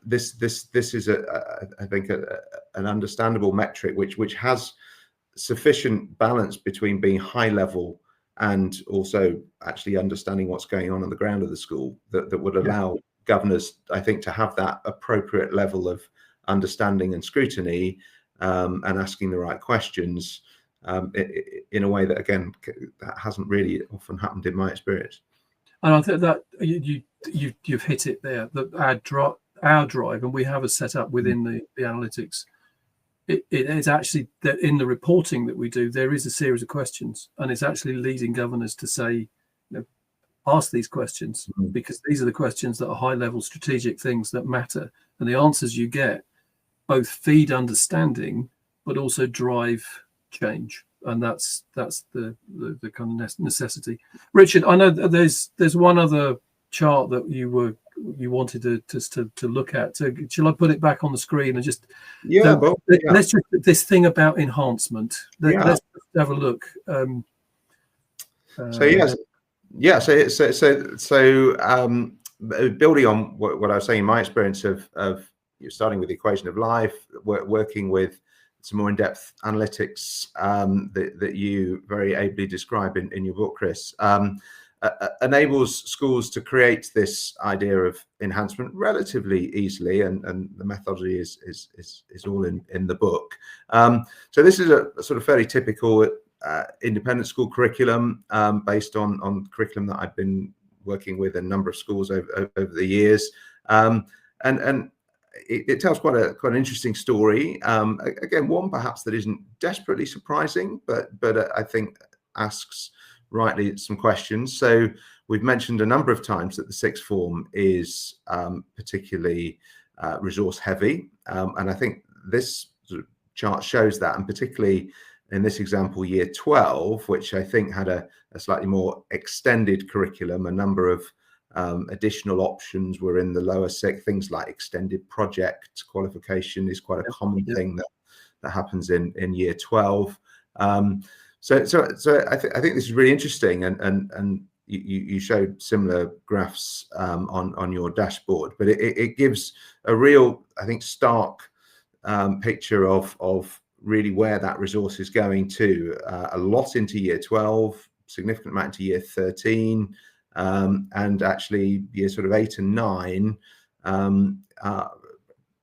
this is I think an understandable metric which has sufficient balance between being high level and also actually understanding what's going on the ground of the school, that would allow governors, I think, to have that appropriate level of understanding and scrutiny, and asking the right questions. In a way that, again, that hasn't really often happened in my experience. And I think that you've hit it there. That our drive, and we have a setup within the analytics. It is actually that in the reporting that we do, there is a series of questions, and it's actually leading governors to say, ask these questions, because these are the questions that are high-level strategic things that matter, and the answers you get both feed understanding, but also drive change, and that's the kind of necessity. Richard, I know that there's one other chart that you wanted to look at. So shall I put it back on the screen and just let's just this thing about enhancement. Let's have a look. Building on what I was saying, my experience of starting with the equation of life, working with some more in-depth analytics that you very ably describe in your book, Chris, enables schools to create this idea of enhancement relatively easily, and the methodology is all in the book. So this is a sort of fairly typical independent school curriculum based on curriculum that I've been working with in a number of schools over the years, and it tells quite an interesting story. Again, one perhaps that isn't desperately surprising, but I think asks rightly some questions. So we've mentioned a number of times that the sixth form is particularly resource heavy, and I think this sort of chart shows that, and particularly in this example, year 12, which I think had a slightly more extended curriculum, a number of additional options were in the lower six. Things like extended project qualification is quite a common thing that happens in year 12. So I think this is really interesting, and you showed similar graphs on your dashboard, but it gives a real, I think, stark picture of really where that resource is going to. A lot into year 12, significant amount into year 13, and actually year sort of 8 and 9,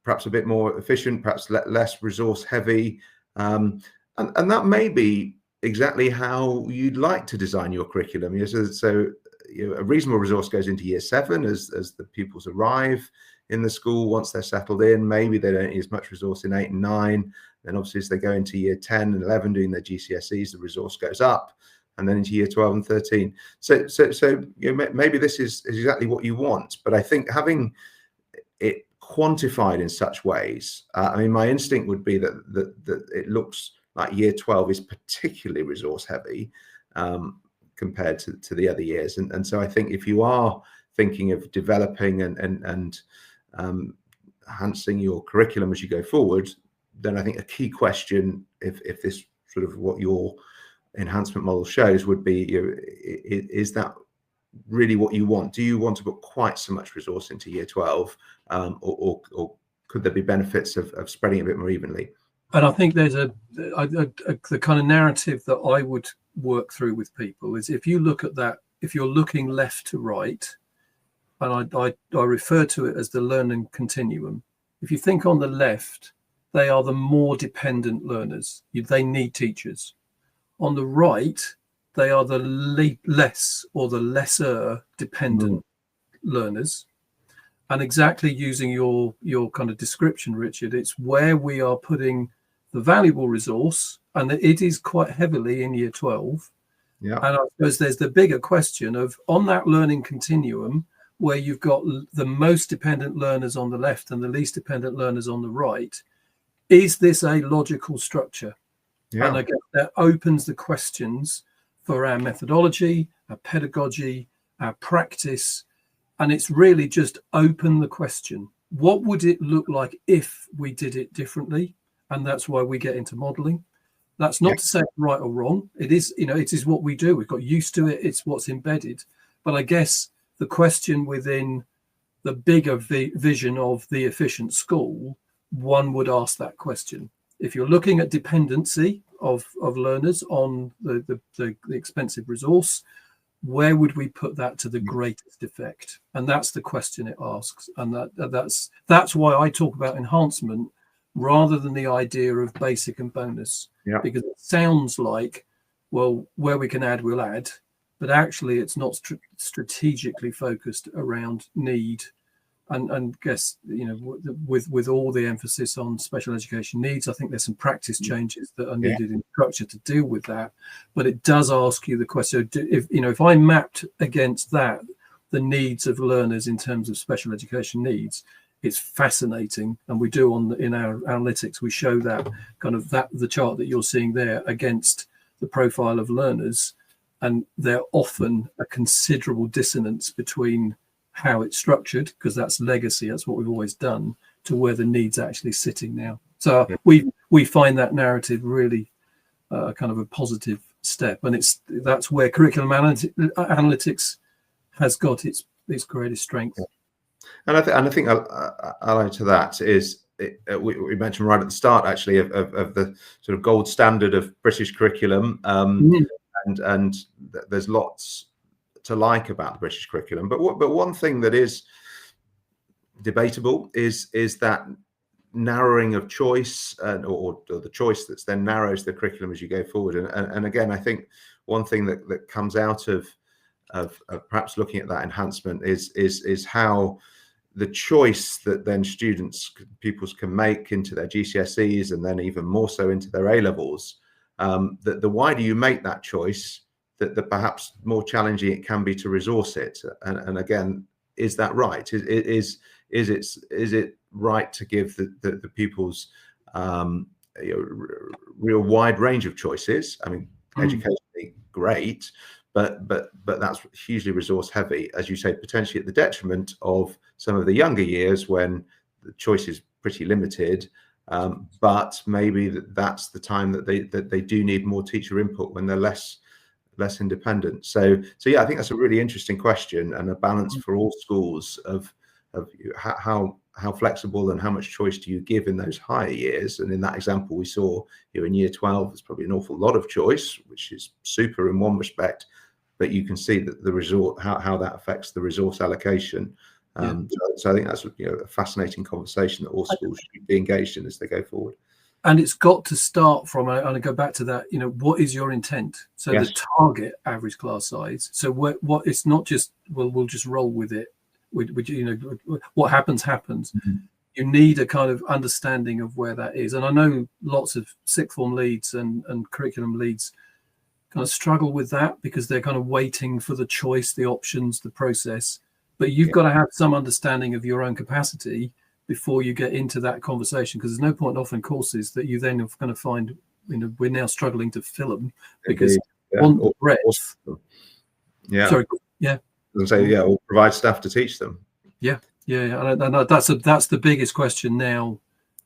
perhaps a bit more efficient, perhaps less resource heavy, and that may be exactly how you'd like to design your curriculum. So a reasonable resource goes into year 7 as the pupils arrive in the school. Once they're settled in, maybe they don't need as much resource in 8 and 9. Then obviously as they go into year 10 and 11 doing their GCSEs, the resource goes up, and then into year 12 and 13. So maybe this is exactly what you want, but I think having it quantified in such ways, I mean, my instinct would be that it looks like year 12 is particularly resource heavy compared to the other years. And so I think if you are thinking of developing and enhancing your curriculum as you go forward, then I think a key question, if this sort of what your enhancement model shows, would be, is that really what you want? Do you want to put quite so much resource into year 12, or could there be benefits of spreading it a bit more evenly? And I think there's the kind of narrative that I would work through with people is, if you look at that, if you're looking left to right, and I refer to it as the learning continuum. If you think on the left, they are the more dependent learners. They need teachers. On the right, they are the less or the lesser dependent learners. And exactly using your kind of description, Richard, it's where we are putting the valuable resource, and it is quite heavily in year 12. Yeah. And I suppose there's the bigger question of, on that learning continuum, where you've got the most dependent learners on the left and the least dependent learners on the right, is this a logical structure? Yeah. And I guess that opens the questions for our methodology, our pedagogy, our practice. And it's really just open the question. What would it look like if we did it differently? And that's why we get into modeling. That's not to say it's right or wrong. It is, it is what we do. We've got used to it. It's what's embedded. But I guess the question within the bigger vision of the efficient school, one would ask that question. If you're looking at dependency of learners on the expensive resource, where would we put that to the greatest effect? And that's the question it asks. And that's why I talk about enhancement rather than the idea of basic and bonus. Yeah. Because it sounds like, well, where we can add, we'll add. But actually, it's not strategically focused around need. And guess, with all the emphasis on special education needs, I think there's some practice changes that are needed in structure to deal with that. But it does ask you the question, if I mapped against that, the needs of learners in terms of special education needs, it's fascinating. And we do in our analytics, we show that kind of the chart that you're seeing there against the profile of learners. And they're often a considerable dissonance between how it's structured, because that's legacy, that's what we've always done, to where the need's actually sitting now. So we find that narrative really kind of a positive step, and that's where curriculum analytics has got its greatest strength. And I think allied to that is we mentioned right at the start, actually, of the sort of gold standard of British curriculum, and there's lots to like about the British curriculum, but one thing that is debatable is that narrowing of choice, or the choice that's then narrows the curriculum as you go forward. And again, I think one thing that comes out of perhaps looking at that enhancement is how the choice that then pupils can make into their GCSEs, and then even more so into their A levels, that the wider you make that choice, that perhaps more challenging it can be to resource it. And again, is that right? Is it right to give the pupils real wide range of choices. I mean, Mm. educationally great, but that's hugely resource heavy, as you say, potentially at the detriment of some of the younger years when the choice is pretty limited. But maybe that's the time that they do need more teacher input when they're less independent. So yeah, I think that's a really interesting question, and a balance for all schools of how flexible and how much choice do you give in those higher years. And in that example we saw, in year 12, there's probably an awful lot of choice, which is super in one respect, but you can see that the resort, how that affects the resource allocation. So I think that's a fascinating conversation that all schools should be engaged in as they go forward. And it's got to start from, and I go back to that, what is your intent? So Yes. the target average class size. So what it's not just, well, we'll just roll with it. What happens. Mm-hmm. You need a kind of understanding of where that is. And I know lots of sixth form leads and curriculum leads kind of struggle with that because they're kind of waiting for the choice, the options, the process. But you've got to have some understanding of your own capacity before you get into that conversation, because there's no point offering courses that you then are going to find, we're now struggling to fill them because on the breadth. Yeah. Sorry. Yeah. And say, or provide staff to teach them. Yeah. And that's the biggest question now,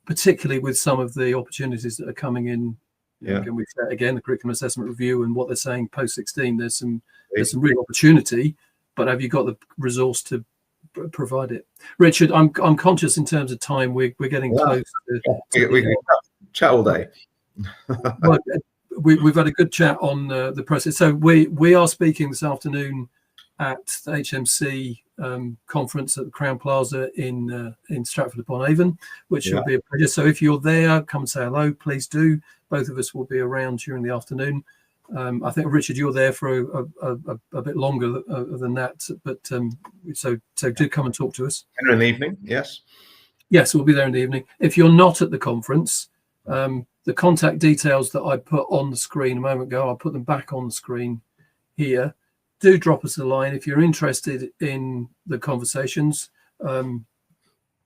particularly with some of the opportunities that are coming in. Can we say again the curriculum assessment review and what they're saying post 16? There's some real opportunity, but have you got the resource to provide it? Richard, I'm conscious in terms of time. We're getting close. We can chat all day. Well, we've had a good chat on the process. So we are speaking this afternoon at the HMC conference at the Crown Plaza in Stratford upon Avon, which will be a pleasure. So if you're there, come and say hello. Please do. Both of us will be around during the afternoon. I think, Richard, you're there for a bit longer than that, but so do come and talk to us. Dinner in the evening, yes. Yes, we'll be there in the evening. If you're not at the conference, the contact details that I put on the screen a moment ago, I'll put them back on the screen here. Do drop us a line if you're interested in the conversations.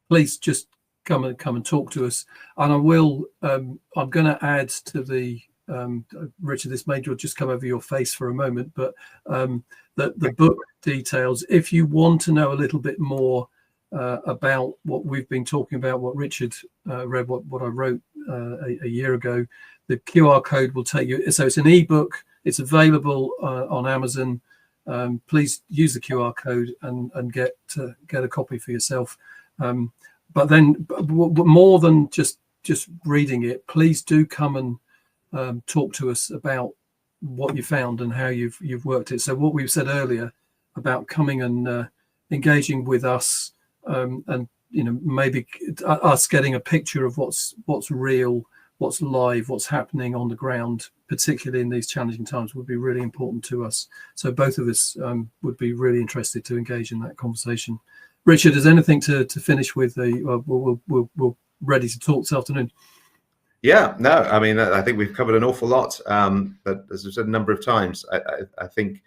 Please just come and talk to us. And I will. I'm going to add to the. Richard, this may just come over your face for a moment, but the book details, if you want to know a little bit more about what we've been talking about, what Richard read, what I wrote a year ago, the QR code will take you. So it's an ebook. It's available on Amazon. Please use the QR code and get a copy for yourself. But then more than just reading it, please do come and talk to us about what you found and how you've worked it. So what we've said earlier about coming and engaging with us, and maybe us getting a picture of what's real, what's live, what's happening on the ground, particularly in these challenging times, would be really important to us. So both of us would be really interested to engage in that conversation. Richard, is anything to finish with? We're ready to talk this afternoon. Yeah, no, I mean, I think we've covered an awful lot, but as I've said a number of times, I think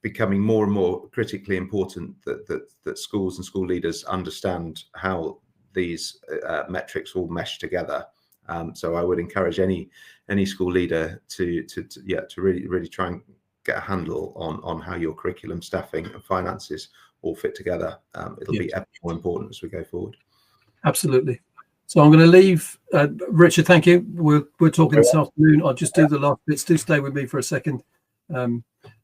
becoming more and more critically important that schools and school leaders understand how these metrics all mesh together. So I would encourage any school leader to really try and get a handle on how your curriculum, staffing, and finances all fit together. It'll be ever more important as we go forward. Absolutely. So I'm going to leave. Richard, thank you. We're talking this afternoon. I'll just do the last bits. Do stay with me for a second.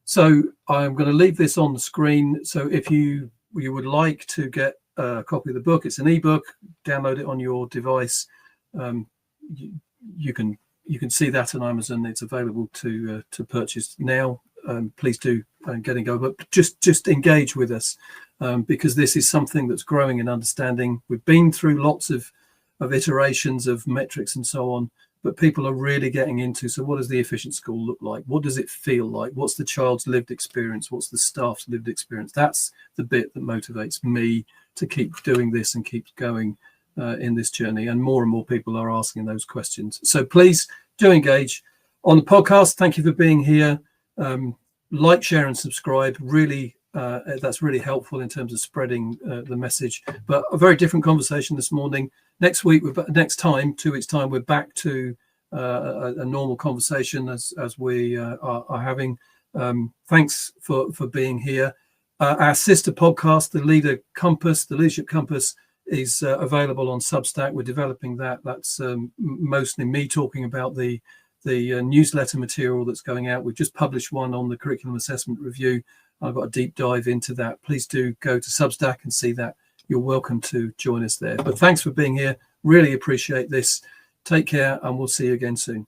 So I'm going to leave this on the screen. So if you would like to get a copy of the book, it's an ebook. Download it on your device. You can see that on Amazon. It's available to purchase now. Please do get and go. But just engage with us because this is something that's growing in understanding. We've been through lots of iterations of metrics and so on, but people are really getting into, so what does the efficient school look like? What does it feel like? What's the child's lived experience? What's the staff's lived experience? That's the bit that motivates me to keep doing this and keep going in this journey. And more people are asking those questions. So please do engage on the podcast. Thank you for being here. Like, share and subscribe. Really, that's really helpful in terms of spreading the message. But a very different conversation this morning. next week, next time, 2 weeks time, we're back to a normal conversation as we are having. Thanks for being here. Our sister podcast, the Leadership Compass, is available on Substack. We're developing that. That's mostly me talking about the newsletter material that's going out. We've just published one on the curriculum assessment review. I've got a deep dive into that. Please do go to Substack and see that. You're welcome to join us there. But thanks for being here. Really appreciate this. Take care, and we'll see you again soon.